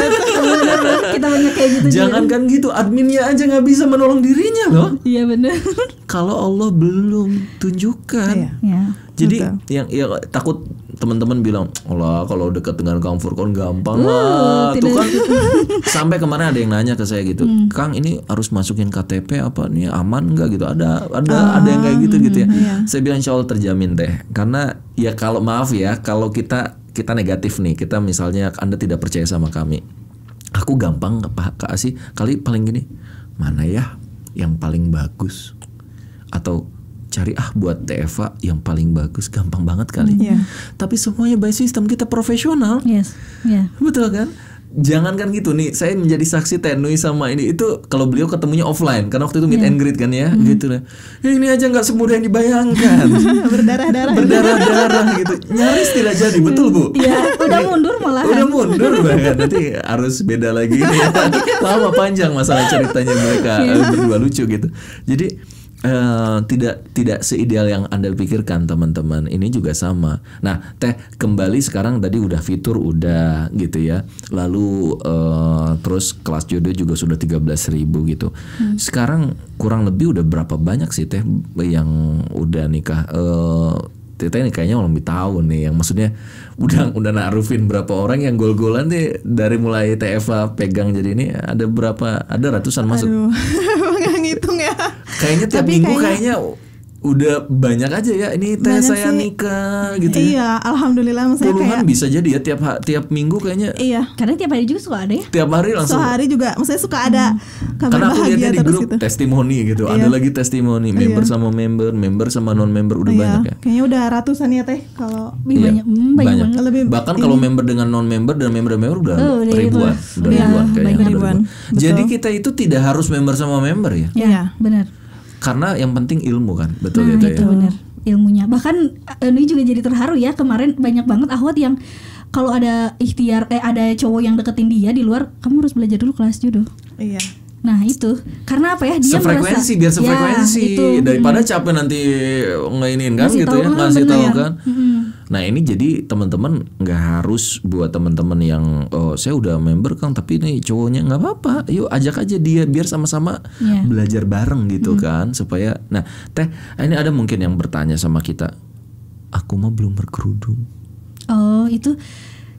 Kita banyak kayak gitu. Jangankan gitu, adminnya aja nggak bisa menolong dirinya loh. Iya benar. Kalau Allah belum tunjukkan. Jadi yang takut teman-teman bilang, Allah kalau dekat dengan Kang Furqon gampang lah. Tuh kan sampai kemarin ada yang nanya ke saya gitu, Kang ini harus masukin KTP apa nih, aman nggak gitu? Ada yang kayak gitu ya. Saya bilang insya Allah terjamin Teh. Karena ya kalau maaf ya, kalau kita negatif nih, kita misalnya Anda tidak percaya sama kami, aku gampang kasih kali paling gini, mana ya yang paling bagus, atau cari buat TFA yang paling bagus, gampang banget kali. Tapi semuanya by system, kita profesional. Betul kan? Jangankan gitu nih, saya menjadi saksi Tenui sama ini itu kalau beliau ketemunya offline karena waktu itu meet and greet kan ya, gitu lah. Ini aja nggak semudah yang dibayangkan. Berdarah gitu. Nyaris tidak jadi, betul Bu? Iya, udah mundur malah. Udah mundur banget. Nanti harus beda lagi. Lama panjang masalah ceritanya mereka berdua lucu gitu. Jadi tidak seideal yang Anda pikirkan teman-teman. Ini juga sama. Nah Teh, kembali sekarang tadi udah fitur udah gitu ya. Lalu terus kelas jodoh juga sudah 13.000 gitu. Sekarang kurang lebih udah berapa banyak sih Teh yang udah nikah? Teteh ini kayaknya lebih tahu nih, yang maksudnya udah narufin berapa orang yang gol-golan nih dari mulai TFA pegang jadi ini ada berapa? Ada ratusan masuk. Aduh, nggak ngitung ya. Kayaknya tiap minggu kayaknya udah banyak aja ya ini teh Banyak saya sih. nikah gitu ya. Iya, alhamdulillah maksudnya Puluhan kayak bisa jadi ya tiap minggu kayaknya. iya. Karena tiap hari juga suka ada ya. Tiap hari langsung. Sehari juga maksudnya suka ada kabar Karena aku bahagia lihatnya di terus grup gitu. testimoni gitu. Iya. Ada lagi testimoni member sama member sama non member udah Iya, banyak ya. kayaknya udah ratusan ya teh kalau Lebih Iya, banyak, banyak banyak. banget. lebih Bahkan kalau member dengan non member dan member udah Oh, udah ribuan, ribuan. udah Iya, ribuan kayaknya. banyak udah ribuan. ribuan. Jadi kita itu tidak harus member sama member ya. Ya, Iya. benar. Karena yang penting ilmu kan, betul Nah, gitu itu ya. benar ilmunya. Bahkan ini juga jadi terharu ya, kemarin banyak banget ahwat yang kalau ada ikhtiar ada cowok yang deketin dia di luar, kamu harus belajar dulu kelas judo. iya. Nah itu karena apa ya, dia Sefrekuensi merasa, biar sefrekuensi ya, itu, daripada capek nanti ngeinin kan Ngasih gitu tahu, ya, ngasih bener. tahu kan. Nah ini jadi teman-teman nggak harus buat teman-teman yang oh saya udah member Kang tapi ini cowoknya nggak apa-apa, yuk ajak aja dia biar sama-sama Iya. belajar bareng gitu kan supaya. Nah teh ini ada mungkin yang bertanya sama kita, aku mah belum berkerudung Oh itu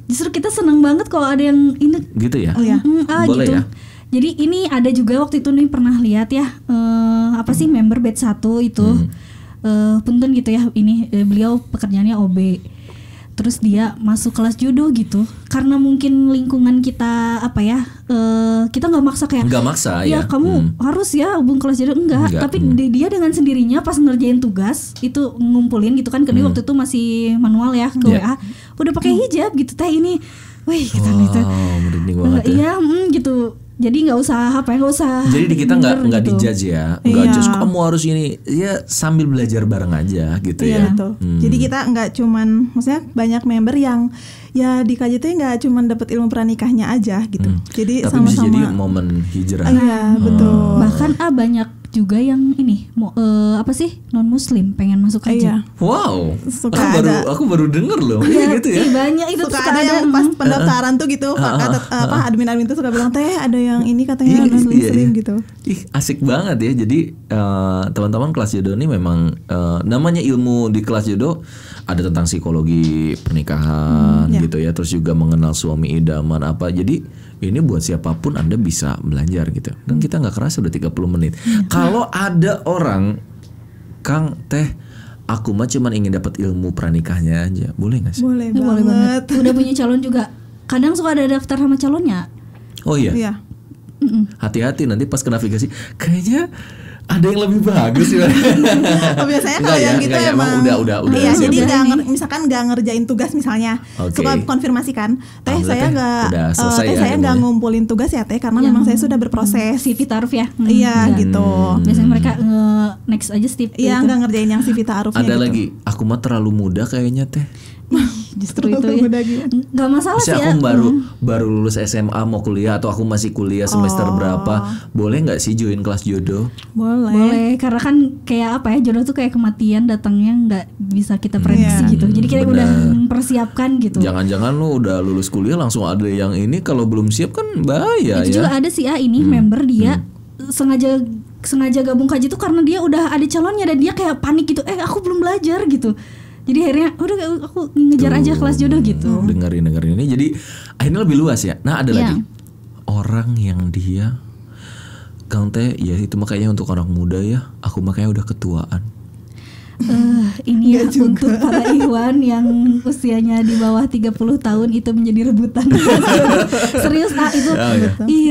justru kita seneng banget kalau ada yang ini. gitu ya. Oh, iya. Boleh Gitu. ya. Jadi ini ada juga waktu itu nih pernah lihat ya, apa sih member batch 1 itu punten gitu ya, ini beliau pekerjaannya OB. Terus dia masuk kelas judo gitu. Karena mungkin lingkungan kita apa ya, kita nggak maksa kayak Nggak maksa ya ya. kamu harus ya hubung kelas judo enggak. Tapi dia dengan sendirinya pas ngerjain tugas itu ngumpulin gitu kan, karena waktu itu masih manual ya ke Iya. WA, udah pakai hijab gitu teh ini. Wih kita gitu. Wow, merinding banget ya. Iya, gitu. Jadi nggak usah apa ya, nggak usah. Jadi di kita nggak minder gitu. dijudge ya, nggak Iya. just kamu harus ini, ya sambil belajar bareng aja gitu Iya ya. betul. Jadi kita nggak cuman, maksudnya banyak member yang ya di KJT nggak cuman dapat ilmu pranikahnya aja gitu. Jadi Tapi bisa jadi sama-sama. momen hijrah. Iya betul. Bahkan banyak juga yang ini apa sih non muslim pengen masuk Iya. aja. Wow, Suka aku baru denger loh, iya gitu ya. Ih, banyak itu Suka suka ada yang pas pendaftaran tuh gitu, admin tuh suka bilang teh ada yang ini katanya non muslim gitu. Ih asik banget ya. Jadi teman-teman kelas judo ini memang namanya ilmu di kelas judo ada tentang psikologi pernikahan gitu ya. Terus juga mengenal suami idaman apa. Jadi ini buat siapapun Anda bisa belajar gitu. Dan kita nggak kerasa udah 30 menit. Kalau ada orang Kang teh aku mah cuman ingin dapat ilmu pranikahnya aja, boleh nggak sih? Boleh Boleh banget. banget. Udah punya calon juga. Kadang suka ada daftar sama calonnya. Oh iya. Iya. Hati-hati nanti pas ke navigasi kayaknya ada yang lebih bagus ya. Oh, biasanya kalau yang gitu enggak ya, emang udah iya, siap jadi ya. misalkan nggak ngerjain tugas misalnya, Oke. suka konfirmasi kan, teh Alhamdulillah, saya teh, nggak udah selesai ya saya nggak ilmunya. ngumpulin tugas ya teh karena Yang memang saya sudah berproses. CV taaruf ya. Iya gitu. Biasanya mereka next aja step. Iya nggak ngerjain yang CV ta'arufnya Ada gitu. lagi, aku mah terlalu muda kayaknya teh. Justru itu Terlalu ya. muda gitu. Nggak masalah sih Misalnya ya. aku baru lulus SMA mau kuliah atau aku masih kuliah semester berapa, boleh nggak sih join kelas jodoh? Boleh. Boleh, karena kan kayak apa ya, jodoh tuh kayak kematian datangnya nggak bisa kita prediksi Iya. gitu. Jadi kita Benar. udah mempersiapkan gitu. Jangan-jangan lu udah lulus kuliah langsung ada yang ini, kalau belum siap kan bahaya Itu juga ya. ada sih ini member dia sengaja gabung KJ tuh karena dia udah ada calonnya dan dia kayak panik gitu. Aku belum belajar gitu. Jadi akhirnya udah aku ngejar aja kelas jodoh gitu. Dengerin ini. Jadi akhirnya lebih luas ya. Nah ada Iya. lagi orang yang dia Kang teh ya itu makanya untuk orang muda ya. Aku makanya udah ketuaan. Ini ya untuk para Ikhwan yang usianya di bawah 30 tahun itu menjadi rebutan. Serius itu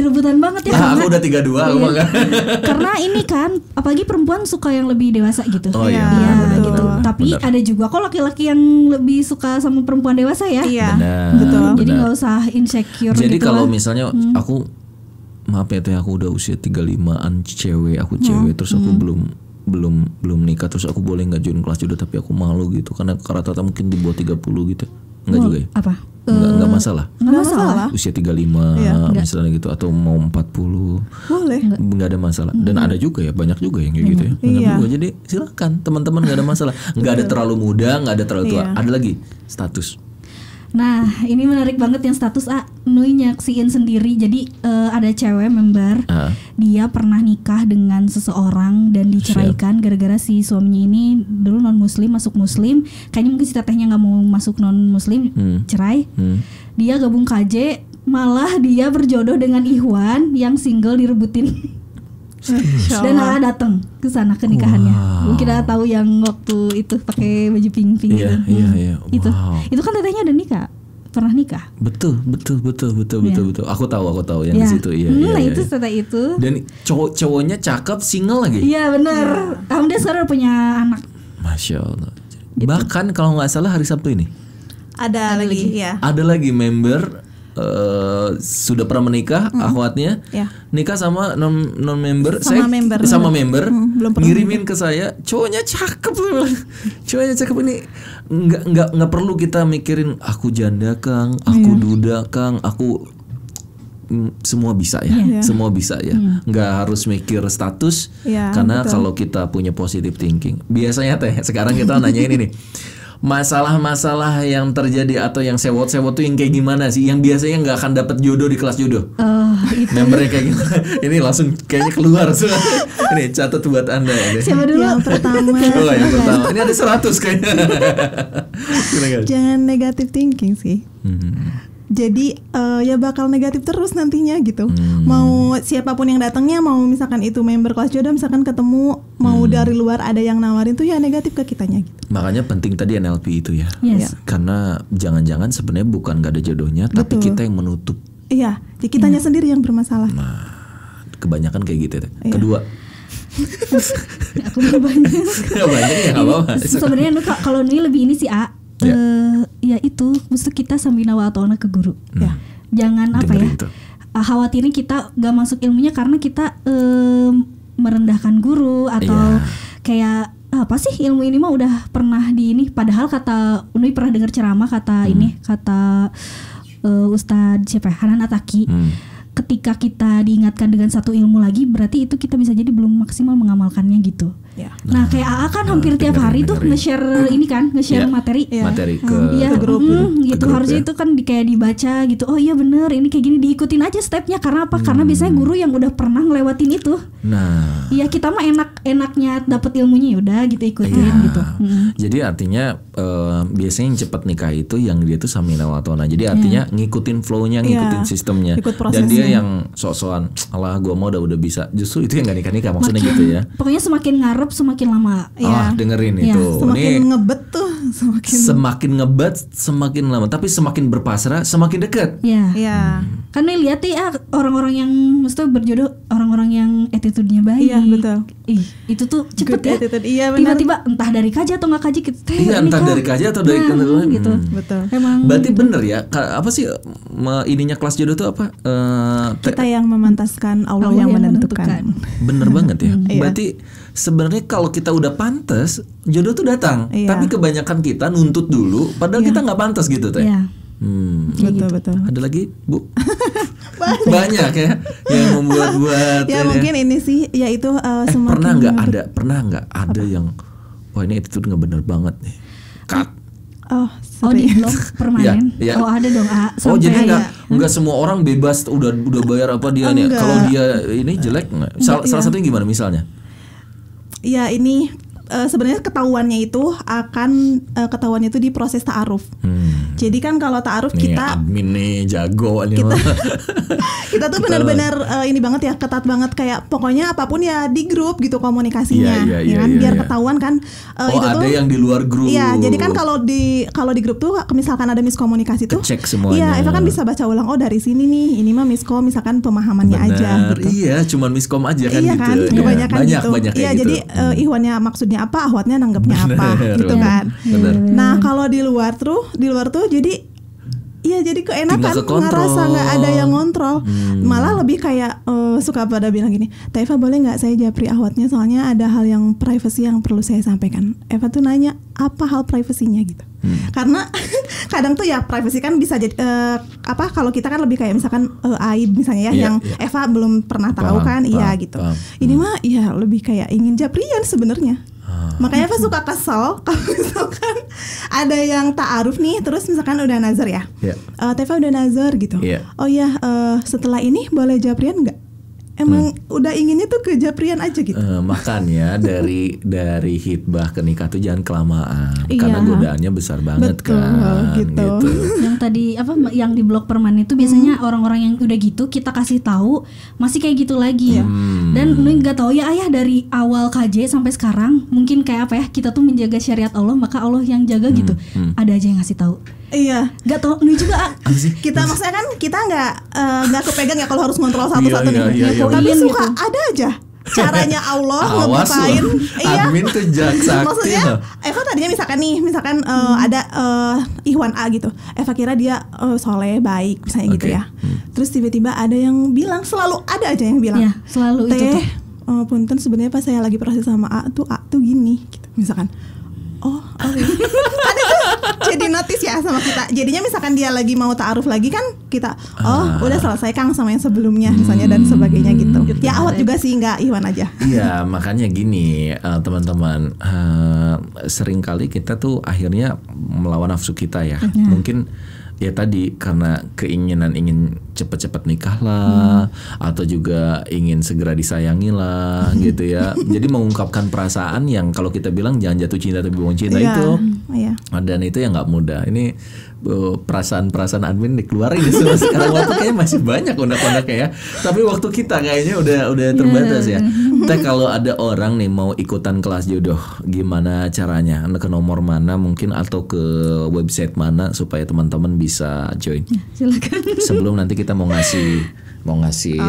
rebutan banget ya Ah, aku karena udah 32 aku mah kan. karena ini kan apalagi perempuan suka yang lebih dewasa gitu. Oh iya, Iya, benar, gitu. benar. Tapi Benar. ada juga kok laki-laki yang lebih suka sama perempuan dewasa ya. Iya. Benar. Betul. Jadi Benar. nggak usah insecure Jadi gitu kalau lah. misalnya aku maaf ya teh aku udah usia 35an cewek, aku cewek terus aku belum nikah, terus aku boleh nggak join kelas judo tapi aku malu gitu karena rata-rata mungkin di bawah 30 gitu. Enggak juga ya? Apa? Enggak masalah. Nggak masalah. Usia 35 misalnya gitu atau mau 40 Boleh. nggak ada masalah. Dan ada juga ya, banyak juga yang kayak gitu ya. Banyak Iya. juga. Jadi silakan teman-teman, nggak ada masalah. Nggak ada terlalu muda, nggak ada terlalu tua. Iya. Ada lagi status. Nah, ini menarik banget yang status Nui nyaksiin sendiri. Jadi ada cewek member, dia pernah nikah dengan seseorang dan diceraikan gara-gara si suaminya ini dulu non muslim masuk muslim. Kayaknya mungkin si tetehnya nggak mau masuk non muslim, cerai. Dia gabung KJ, malah dia berjodoh dengan Ikhwan yang single direbutin. Dan Aa datang ke sana ke nikahannya. Mungkin Aa tahu yang waktu itu pakai baju pink Iya, itu. iya. Itu kan tetehnya udah nikah. Pernah nikah. Betul. Aku tahu yang di situ. Nah, Iya. itu teteh itu. Dan cowoknya cakep, single lagi. Iya, benar. Alhamdulillah sekarang udah punya anak. Masya Allah. Bahkan kalau nggak salah hari Sabtu ini Ada lagi ya. ada lagi member sudah pernah menikah, akhwatnya Ya. nikah sama non member, Sama member. sama member, belum pernah ngirimin ke saya, cowoknya cakep, cowoknya cakep ini nggak perlu kita mikirin aku janda Kang, aku duda Kang, aku semua bisa ya, semua bisa ya, nggak harus mikir status, Iya, karena betul. kalau kita punya positive thinking, biasanya teh sekarang kita nanya ini nih. Masalah-masalah yang terjadi atau yang sewot-sewot tuh yang kayak gimana sih? Yang biasanya nggak akan dapat jodoh di kelas jodoh. Itu. Membernya kayak gimana? Ini langsung kayaknya keluar. Ini catat buat Anda ya. Siapa dulu? Yang pertama. Oh, yang pertama. Ini ada 100 kayaknya. Silakan. Jangan negative thinking sih. Jadi ya bakal negatif terus nantinya gitu. Mau siapapun yang datangnya, mau misalkan itu member kelas jodoh, misalkan ketemu mau dari luar ada yang nawarin tuh ya negatif ke kitanya gitu. Makanya penting tadi NLP itu ya. Yes. Karena jangan-jangan sebenarnya bukan nggak ada jodohnya, tapi Betul. kita yang menutup. Iya, jadi kitanya sendiri yang bermasalah. Kebanyakan kayak gitu. Iya. Kedua, Aku banyak. banyak ya nggak apa-apa. Sebenarnya kalau ini lebih ini sih ya itu mesti kita sambina wa ta'ona ke guru. Ya. Jangan apa ya? Dengerin tuh. Khawatirin kita gak masuk ilmunya karena kita merendahkan guru atau kayak apa sih ilmu ini mah udah pernah di ini, padahal kata Unui pernah dengar ceramah kata ini kata Ustadz siapa ya? Hanan Ataki. Ketika kita diingatkan dengan satu ilmu lagi, berarti itu kita bisa jadi belum maksimal mengamalkannya gitu. Ya. Nah, kayak AA kan hampir tiap hari tuh nge-share ini kan, nge-share Iya. materi. Materi ke Iya, grup gitu. Ke grup, Harusnya ya. itu kan kayak dibaca gitu. Oh iya bener, ini kayak gini, diikutin aja stepnya. Karena apa? Karena biasanya guru yang udah pernah ngelewatin itu. Nah, Iya, kita mah enaknya dapet ilmunya yaudah gitu ikutin gitu. jadi artinya biasanya yang cepat nikah itu yang dia tuh samina wa ta'ona. Jadi artinya ngikutin flow-nya, ngikutin Iya. sistemnya. Ikut Dan dia prosesnya. yang sok-sokan, alah gua mau udah bisa. Justru itu yang gak nikah-nikah maksudnya gitu ya. Pokoknya semakin ngarep semakin lama. Ah, dengerin Iya. itu. Semakin Ini ngebet tuh, semakin ngebat semakin lama, tapi semakin berpasrah semakin dekat. Iya. Iya. Kan nih lihat nih orang-orang yang mesti berjodoh, orang-orang yang attitude-nya baik. Iya, betul. Ih, itu tuh cepet Good ya. attitude, iya, benar. Tiba-tiba entah dari kaji atau nggak kaji gitu. Iya, entah dari kaji atau dari gitu. Betul. Emang Berarti bener ya, apa sih ininya kelas jodoh tuh apa? Kita yang memantaskan, Allah yang menentukan. Bener banget ya. Iya. Berarti sebenarnya kalau kita udah pantas, jodoh tuh datang. Iya. Tapi kebanyakan kita nuntut dulu, padahal kita nggak pantas gitu teh. Iya. Betul. Ada lagi, Bu? Banyak ya yang membuat-buat. Ya ini. mungkin ini sih, yaitu semakin Pernah nggak ada yang, wah ini itu nggak bener banget nih. Cut. Oh, Oh di sorry. blog permanen. Iya. Oh ada dong. Oh jadi Sampai nggak semua orang bebas udah bayar apa dia nih. Enggak. Kalau dia ini jelek nggak? Salah satunya gimana misalnya? Ya ini sebenarnya ketahuannya itu ketahuannya itu di proses ta'aruf. Jadi kan kalau ta'aruf Nih kita admin nih jago nih. kita tuh benar-benar ini banget ya, ketat banget, kayak pokoknya apapun ya di grup gitu komunikasinya, Iya, kan biar iya. ketahuan kan. Oh Itu ada tuh, yang di luar grup. Iya, jadi kan kalau di grup tuh misalkan ada miskomunikasi tuh, Kecek semuanya. iya, Eva kan bisa baca ulang. Oh dari sini nih, ini mah miskom, misalkan pemahamannya aja. Benar, Gitu. iya, cuman miskom aja kan Iya gitu. kan, Iya, kebanyakan gitu. Banyak Iya, kayak jadi gitu. ihwannya maksudnya apa, ahwatnya nanggapnya apa, gitu kan. Benar. Nah kalau di luar tuh jadi iya, jadi keenakan, Tinggal kekontrol. ngerasa nggak ada yang ngontrol. Malah lebih kayak suka pada bilang gini, Teh Eva boleh nggak saya japri ahwatnya, soalnya ada hal yang privacy yang perlu saya sampaikan. Eva tuh nanya apa hal privasinya gitu. Karena kadang tuh ya privacy kan bisa jadi kalau kita kan lebih kayak misalkan aib misalnya ya, Iya, yang iya. Eva belum pernah tahu kan, iya gitu. paham. Ini mah ya lebih kayak ingin japrian sebenarnya. Makanya Eva suka kesel kalau misalkan ada yang ta'aruf nih, terus misalkan udah nazar ya, Iya. Teva udah nazar gitu. Iya. Oh ya, setelah ini boleh japrian nggak? emang udah inginnya tuh ke Japrian aja gitu. Makanya dari hitbah ke nikah tuh jangan kelamaan, Iya. karena godaannya besar banget Betul, kan. gitu. Yang tadi yang di blog permanen itu biasanya orang-orang yang udah gitu kita kasih tahu masih kayak gitu lagi ya. Dan Nui nggak tahu ya ayah dari awal KJ sampai sekarang mungkin kayak apa ya, kita tuh menjaga syariat Allah maka Allah yang jaga gitu. Ada aja yang ngasih tahu. Iya. Nggak tahu Nui juga. Kita maksudnya kan kita nggak kepegang ya kalau harus kontrol satu-satu Iya, nih. iya, iya, Tapi iya. suka ada aja caranya Allah Awas ngebukain. loh, admin tuh sakti Maksudnya loh. Eva tadinya misalkan ada Ikhwan A gitu. Eva kira dia soleh baik misalnya gitu Oke. ya. Terus tiba-tiba ada yang bilang, selalu ada aja yang bilang. Ya, selalu itu tuh. Punten sebenarnya pas saya lagi proses sama A tuh gini gitu. Misalkan ada tuh jadi notice ya sama kita. Jadinya misalkan dia lagi mau ta'aruf lagi kan kita udah selesai Kang sama yang sebelumnya misalnya dan sebagainya gitu. Ya awat juga sih, nggak Iwan aja. Iya, makanya gini teman-teman, seringkali kita tuh akhirnya melawan nafsu kita ya. Mungkin ya tadi karena keinginan ingin cepet-cepet nikah lah, atau juga ingin segera disayangi lah gitu ya. Jadi mengungkapkan perasaan yang kalau kita bilang jangan jatuh cinta tapi buang cinta itu. Iya. Dan itu yang nggak mudah. Ini perasaan admin dikeluarin semua sekarang, waktu kayaknya masih banyak unek-uneknya ya. Tapi waktu kita kayaknya udah terbatas ya. Teh kalau ada orang nih mau ikutan kelas jodoh, gimana caranya? Ke nomor mana mungkin atau ke website mana supaya teman-teman bisa join? Silakan. Sebelum nanti kita mau ngasih mau ngasih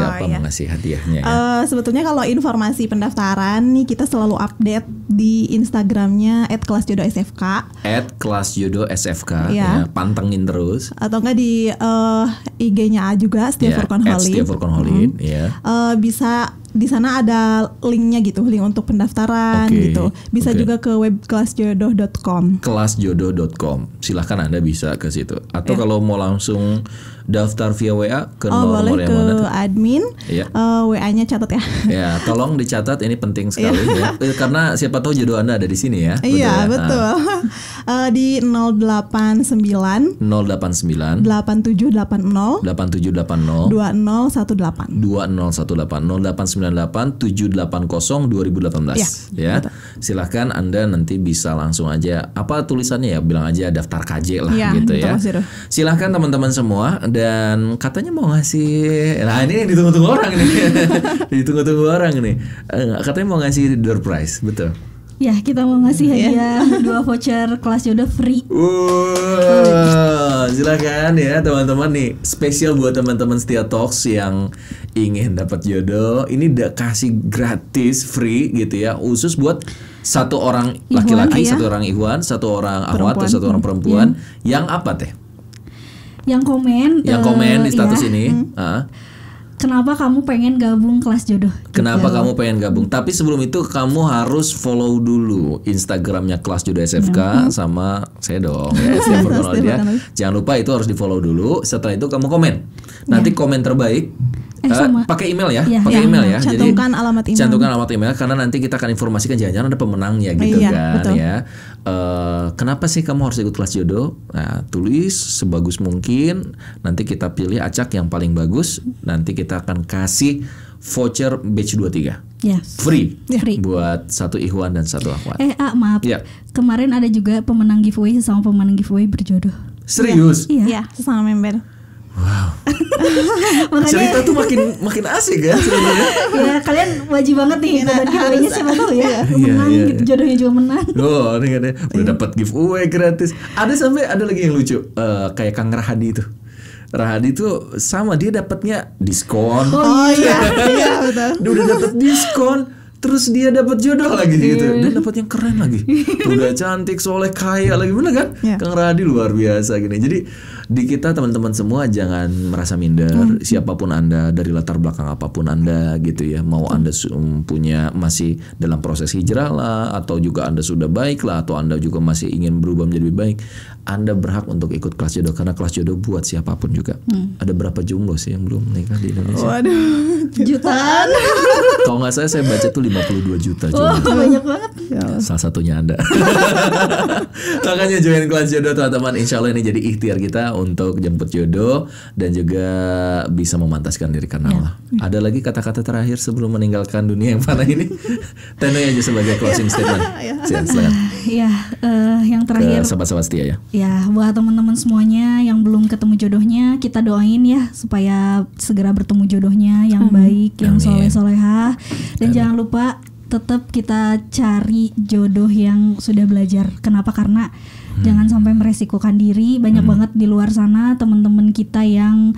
hadiahnya ya. Sebetulnya kalau informasi pendaftaran nih kita selalu update di Instagramnya @kelasjodohsfk @kelasjodohsfk Iya. ya, pantengin terus. atau enggak di IG-nya Ya, Setia Furqan Khalid. Ya. Bisa di sana ada linknya gitu, link untuk pendaftaran Oke, gitu. Bisa oke. juga ke web kelasjodoh.com. kelasjodoh.com. Silahkan Anda bisa ke situ. Atau kalau mau langsung daftar via WA ke nomor Boleh yang ke mana tuh? admin. Iya. WA-nya catat ya. Ya, tolong dicatat, ini penting sekali ya. Karena siapa tahu jodoh Anda ada di sini ya. Iya, ya? betul. Di 089 089 8780 8780 2018. 2018 0898 780 2018 Iya, ya. Silahkan Anda nanti bisa langsung aja apa tulisannya ya, bilang aja daftar KJ lah Iya, gitu betul, ya. Mas Zero. Silahkan teman-teman semua, dan katanya mau ngasih, nah ini yang ditunggu-tunggu orang ini. Ditunggu-tunggu orang ini. Katanya mau ngasih door prize, betul. Ya, kita mau ngasih hadiah 2 voucher kelas jodoh free. Silakan ya teman-teman nih, spesial buat teman-teman Setia Talks yang ingin dapat jodoh. Ini udah kasih gratis free gitu ya, khusus buat satu orang laki-laki, satu orang ikhwan, satu orang akhwat, atau satu orang perempuan. Yang apa teh? Yang komen Di status ya. ini. Kenapa kamu pengen gabung kelas jodoh? Kenapa Gitu. kamu pengen gabung? Tapi sebelum itu kamu harus follow dulu Instagramnya Kelas Jodoh SFK sama saya dong ya, Setia Furqan Khalid ya. Jangan lupa itu harus di follow dulu. Setelah itu kamu komen. Nanti komen terbaik. Pakai email ya, Iya, pakai email ya. Cantumkan alamat email. Cantumkan alamat email karena nanti kita akan informasikan jangan-jangan ada pemenangnya gitu Iya, kan betul. ya. Kenapa sih kamu harus ikut kelas jodoh? Nah, tulis sebagus mungkin. Nanti kita pilih acak yang paling bagus. Nanti kita akan kasih voucher batch 23 Ya. free, Free. buat satu ikhwan dan satu akhwat. Maaf. Iya. Kemarin ada juga pemenang giveaway sama pemenang giveaway berjodoh. Serius? Iya, sesama member. Makanya Cerita tuh makin asik kan sebenarnya. ya kalian wajib banget nih ikut giveaway-nya, siapa tahu ya menang Iya, gitu, jodohnya juga menang. Oh, ini kan ya, udah dapat giveaway gratis. Ada lagi yang lucu, kayak Kang Rahadi itu. Rahadi tuh sama, dia dapatnya diskon. Iya betul. Dia udah dapat diskon, terus dia dapat jodoh lagi gitu, dan dapat yang keren lagi. Udah cantik, soleh, kaya lagi, bener kan? Iya. Kang Rahadi luar biasa gini. Jadi di kita teman-teman semua jangan merasa minder. Siapapun Anda, dari latar belakang apapun Anda gitu ya, mau Anda punya masih dalam proses hijrah lah, atau juga Anda sudah baik lah, atau Anda juga masih ingin berubah menjadi lebih baik, Anda berhak untuk ikut kelas jodoh, karena kelas jodoh buat siapapun juga. Ada berapa jumlah sih yang belum menikah di Indonesia? Waduh. Jutaan. Kalau nggak saya baca tuh 52 juta Wah, jodoh. banyak banget. Salah satunya Anda. Makanya join kelas jodoh teman-teman. Insya Allah ini jadi ikhtiar kita untuk jemput jodoh dan juga bisa memantaskan diri karena Allah. Ada lagi kata-kata terakhir sebelum meninggalkan dunia yang fana ini? Tenoy aja sebagai closing statement. Silakan. Ya, yang terakhir. Ke sahabat-sahabat setia ya. Ya, buat teman-teman semuanya yang belum ketemu jodohnya, kita doain ya supaya segera bertemu jodohnya yang baik, yang soleh-solehah. Dan jangan lupa tetap kita cari jodoh yang sudah belajar. Kenapa? Karena jangan sampai meresikokan diri. Banyak banget di luar sana teman-teman kita yang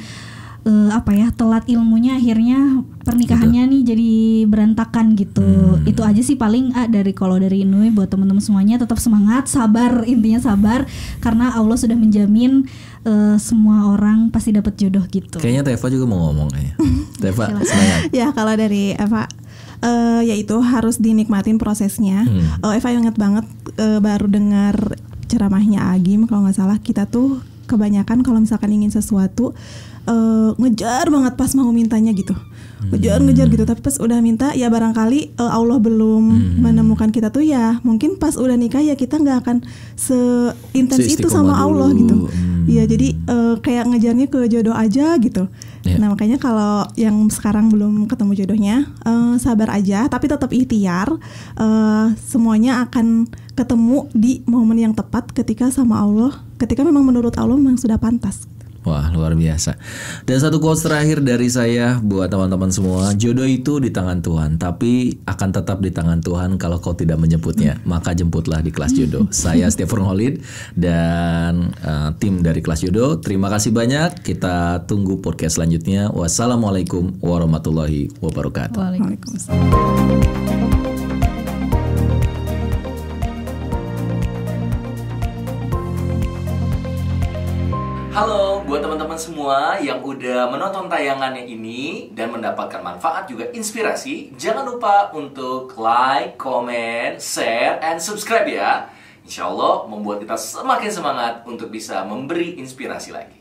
telat ilmunya, akhirnya pernikahannya nih jadi berantakan gitu. Itu aja sih paling dari Inui buat teman-teman semuanya, tetap semangat, sabar, intinya sabar karena Allah sudah menjamin semua orang pasti dapat jodoh gitu. Kayaknya Teva juga mau ngomong kayaknya. Teva, silakan. Ya kalau dari Eva yaitu harus dinikmatin prosesnya. Eva ingat banget baru dengar ceramahnya Agim kalau nggak salah, kita tuh kebanyakan kalau misalkan ingin sesuatu ngejar banget pas mau mintanya gitu, ngejar gitu, tapi pas udah minta ya barangkali Allah belum menemukan kita tuh ya mungkin pas udah nikah ya kita nggak akan seintens itu sama Allah gitu. Ya jadi kayak ngejarnya ke jodoh aja gitu. Nah makanya kalau yang sekarang belum ketemu jodohnya sabar aja, tapi tetap ikhtiar. Semuanya akan ketemu di momen yang tepat ketika sama Allah, ketika memang menurut Allah memang sudah pantas. Wah, luar biasa. Dan satu quotes terakhir dari saya buat teman-teman semua, jodoh itu di tangan Tuhan, tapi akan tetap di tangan Tuhan kalau kau tidak menjemputnya. Maka jemputlah di kelas jodoh. Saya Stephen Holid dan tim dari kelas jodoh. Terima kasih banyak. Kita tunggu podcast selanjutnya. Wassalamualaikum warahmatullahi wabarakatuh. Waalaikumsalam. Halo buat teman-teman semua yang udah menonton tayangannya ini dan mendapatkan manfaat juga inspirasi. Jangan lupa untuk like, comment, share, and subscribe ya. Insya Allah membuat kita semakin semangat untuk bisa memberi inspirasi lagi.